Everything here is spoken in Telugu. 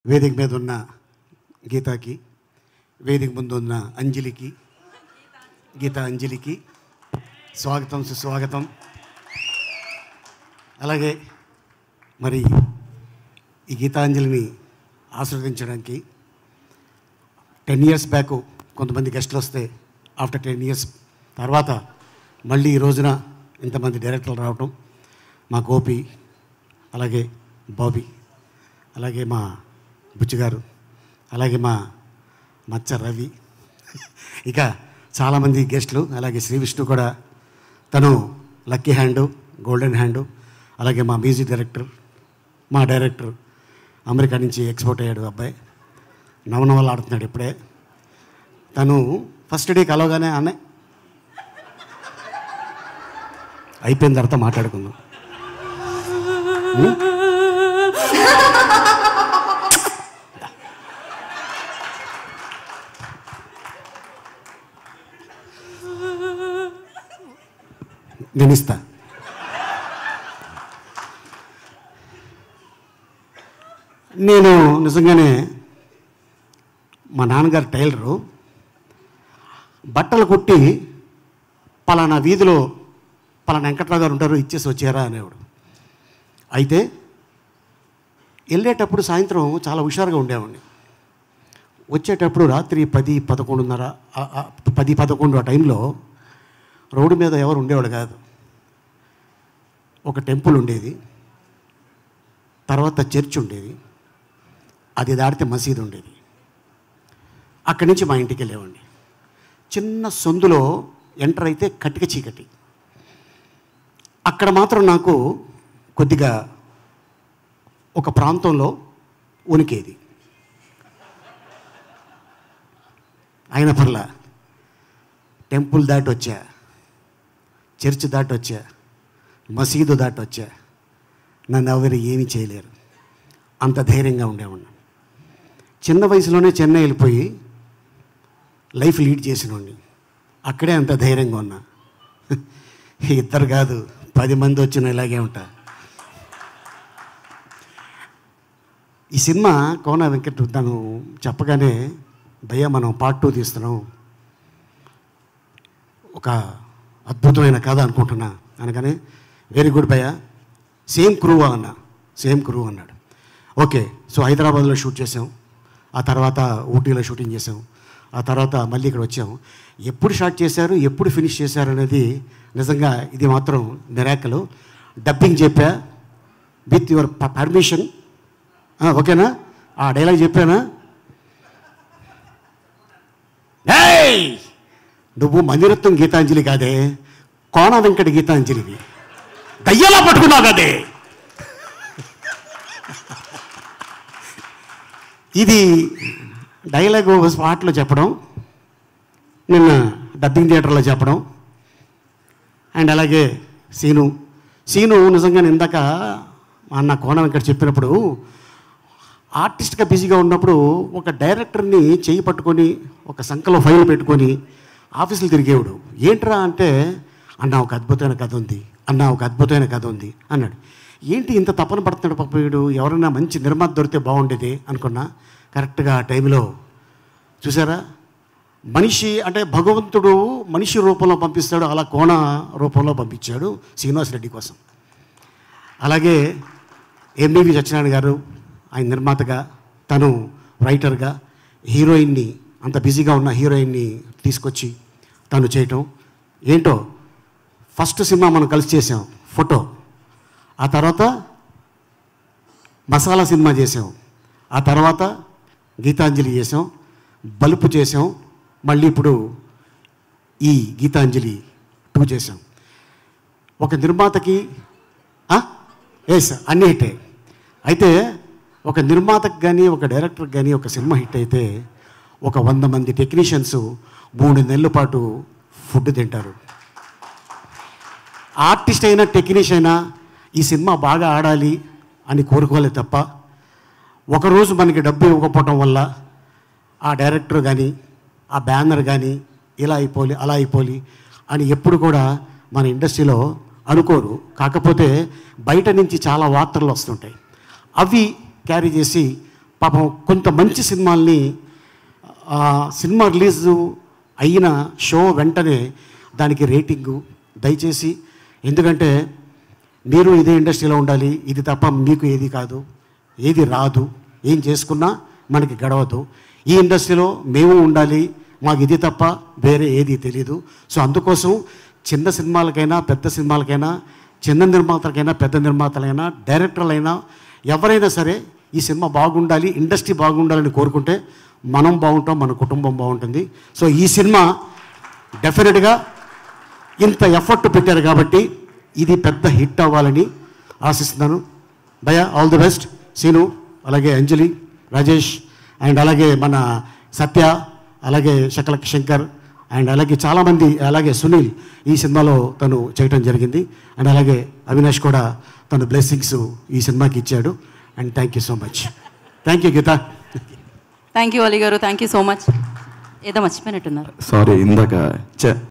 వేదిక మీద ఉన్న గీతాకి, వేదిక ముందు ఉన్న అంజలికి, గీతా అంజలికి స్వాగతం, సుస్వాగతం. అలాగే మరి ఈ గీతాంజలిని ఆశీర్వదించడానికి 10 years బ్యాక్ కొంతమంది గెస్టులు వస్తే ఆఫ్టర్ 10 years తర్వాత మళ్ళీ ఈ రోజున ఇంతమంది డైరెక్టర్లు రావటం, మా గోపి, అలాగే బాబీ, అలాగే మా బుచ్చిగారు, అలాగే మా మచ్చ రవి, ఇక చాలామంది గెస్టులు, అలాగే శ్రీ విష్ణు కూడా, తను లక్కీ హ్యాండు, గోల్డెన్ హ్యాండు, అలాగే మా మ్యూజిక్ డైరెక్టర్, మా డైరెక్టర్ అమెరికా నుంచి ఎక్స్పోర్ట్ అయ్యాడు అబ్బాయి, నవనవలు ఆడుతున్నాడు ఇప్పుడే. తను ఫస్ట్ డే కలవగానే అనే అయిపోయిన తర్వాత మాట్లాడుకుందాం. నేను ఇస్తా. నేను నిజంగానే మా నాన్నగారు టైలరు, బట్టలు కుట్టి పలానా వీధిలో పలానా వెంకట్రావు గారు ఉంటారు, ఇచ్చేసి వచ్చారా అనేవాడు. అయితే వెళ్ళేటప్పుడు సాయంత్రం చాలా హుషారుగా ఉండేవాడిని. వచ్చేటప్పుడు రాత్రి 10-11:30 10-11 ఆ టైంలో రోడ్డు మీద ఎవరు ఉండేవాడు కాదు. ఒక టెంపుల్ ఉండేది, తర్వాత చర్చ్ ఉండేది, అది దాటితే మసీదు ఉండేది. అక్కడి నుంచి మా ఇంటికి వెళ్ళేవాడిని. చిన్న సందులో ఎంటర్ అయితే కటిక చీకటి. అక్కడ మాత్రం నాకు కొద్దిగా ఒక ప్రాంతంలో ఉనికేది. అయిన పర్లా టెంపుల్ దాటి వచ్చా, చర్చ్ దాటి వచ్చా, మసీదు దాటి వచ్చా, నన్ను ఎవరు ఏమీ చేయలేరు, అంత ధైర్యంగా ఉండేవాడిని. చిన్న వయసులోనే చెన్నై వెళ్ళిపోయి లైఫ్ లీడ్ చేసినోడిని, అక్కడే అంత ధైర్యంగా ఉన్నా. ఇద్దరు కాదు 10 మంది వచ్చిన ఇలాగే ఉంటా. ఈ సినిమా కోన వెంకట్ తను చెప్పగానే, భయ్యా మనం పార్ట్ 2 తీస్తున్నాం, ఒక అద్భుతమైన కథ అనుకుంటున్నా అనగానే, వెరీ గుడ్ భయ్యా, సేమ్ క్రూవా అన్నా. సేమ్ క్రూ అన్నాడు. ఓకే, సో హైదరాబాద్లో షూట్ చేసాం, ఆ తర్వాత ఊటీలో షూటింగ్ చేసాం, ఆ తర్వాత మళ్ళీ ఇక్కడ వచ్చాం. ఎప్పుడు స్టార్ట్ చేశారు, ఎప్పుడు ఫినిష్ చేశారు అనేది నిజంగా ఇది మాత్రం మిరాకిల్. డబ్బింగ్ చెప్పా విత్ యువర్ పర్మిషన్, ఓకేనా? ఆ డైలాగ్ చెప్పానా? ఏయ్, నువ్వు మణిరత్నం గీతాంజలి కాదే, కోన వెంకట గీతాంజలివి, దయ్యలా పట్టుకున్నావు కదే. ఇది డైలాగ్ స్పాట్లో చెప్పడం, నిన్న డబ్బింగ్ థియేటర్లో చెప్పడం, అండ్ అలాగే సీను నిజంగా ఇందాక అన్న కోన వెంకట చెప్పినప్పుడు, ఆర్టిస్ట్గా బిజీగా ఉన్నప్పుడు ఒక డైరెక్టర్ని చేయి పట్టుకొని ఒక సంఖలో ఫైల్ పెట్టుకొని ఆఫీసులు తిరిగేవాడు. ఏంట్రా అంటే, అన్న ఒక అద్భుతమైన కథ ఉంది, అన్న ఒక అద్భుతమైన కథ ఉంది అన్నాడు. ఏంటి ఇంత తపన పడుతున్నాడు పాప వీడు, ఎవరైనా మంచి నిర్మాత దొరికితే బాగుండేది అనుకున్నా. కరెక్ట్గా ఆ టైంలో చూసారా, మనిషి అంటే భగవంతుడు మనిషి రూపంలో పంపిస్తాడు, అలా కోన రూపంలో పంపించాడు శ్రీనివాస్ రెడ్డి కోసం. అలాగే ఎంబీవి సత్యనారాయణ గారు, ఆయన నిర్మాతగా, తను రైటర్గా, హీరోయిన్ని, అంత బిజీగా ఉన్న హీరోయిన్ని తీసుకొచ్చి తను చేయటం. ఏంటో ఫస్ట్ సినిమా మనం కలిసి చేసాం ఫోటో, ఆ తర్వాత మసాలా సినిమా చేసాం, ఆ తర్వాత గీతాంజలి చేసాం, బలుపు చేసాం, మళ్ళీ ఇప్పుడు ఈ గీతాంజలి 2 చేసాం. ఒక నిర్మాతకి ఎస్ అన్నీ హిట్టే. అయితే ఒక నిర్మాతకు కానీ, ఒక డైరెక్టర్కి కానీ ఒక సినిమా హిట్ అయితే ఒక 100 మంది టెక్నీషియన్స్ 3 నెలల పాటు ఫుడ్ తింటారు. ఆర్టిస్ట్ అయినా టెక్నీషియన్ అయినా ఈ సినిమా బాగా ఆడాలి అని కోరుకోవాలి తప్ప, ఒకరోజు మనకి డబ్బు ఇవ్వకపోవటం వల్ల ఆ డైరెక్టర్ కానీ, ఆ బ్యానర్ కానీ ఇలా అయిపోలి అలా అయిపోలి అని ఎప్పుడు కూడా మన ఇండస్ట్రీలో అనుకోరు. కాకపోతే బయట నుంచి చాలా వార్తలు వస్తుంటాయి, అవి క్యారీ చేసి పాపం కొంత మంచి సినిమాల్ని సినిమా రిలీజ్ అయిన షో వెంటనే దానికి రేటింగు దయచేసి, ఎందుకంటే మీరు ఇదే ఇండస్ట్రీలో ఉండాలి, ఇది తప్ప మీకు ఏది కాదు, ఏది రాదు, ఏం చేసుకున్నా మనకి గడవదు. ఈ ఇండస్ట్రీలో మేము ఉండాలి, మాకు ఇది తప్ప వేరే ఏది తెలీదు. సో అందుకోసం చిన్న సినిమాలకైనా పెద్ద సినిమాలకైనా, చిన్న నిర్మాతలకైనా పెద్ద నిర్మాతలైనా డైరెక్టర్లైనా ఎవరైనా సరే ఈ సినిమా బాగుండాలి, ఇండస్ట్రీ బాగుండాలని కోరుకుంటే మనం బాగుంటాం, మన కుటుంబం బాగుంటుంది. సో ఈ సినిమా డెఫినెట్గా ఇంత ఎఫర్ట్ పెట్టారు కాబట్టి ఇది పెద్ద హిట్ అవ్వాలని ఆశిస్తున్నాను. భయ్యా, ఆల్ ది బెస్ట్. సీను, అలాగే అంజలి, రాజేష్, అండ్ అలాగే మన సత్య, అలాగే శకలక్ శంకర్, అండ్ అలాగే చాలామంది, అలాగే సునీల్ ఈ సినిమాలో తను చేయటం జరిగింది. అండ్ అలాగే అవినాష్ కూడా తను బ్లెస్సింగ్స్ ఈ సినిమాకి ఇచ్చాడు. And thank you so much. Thank you Geetha. Thank you Ali గారు, థ్యాంక్ యూ సో మచ్. ఏదో మర్చిపోయినట్టున్నారు. సారీ, ఇందాక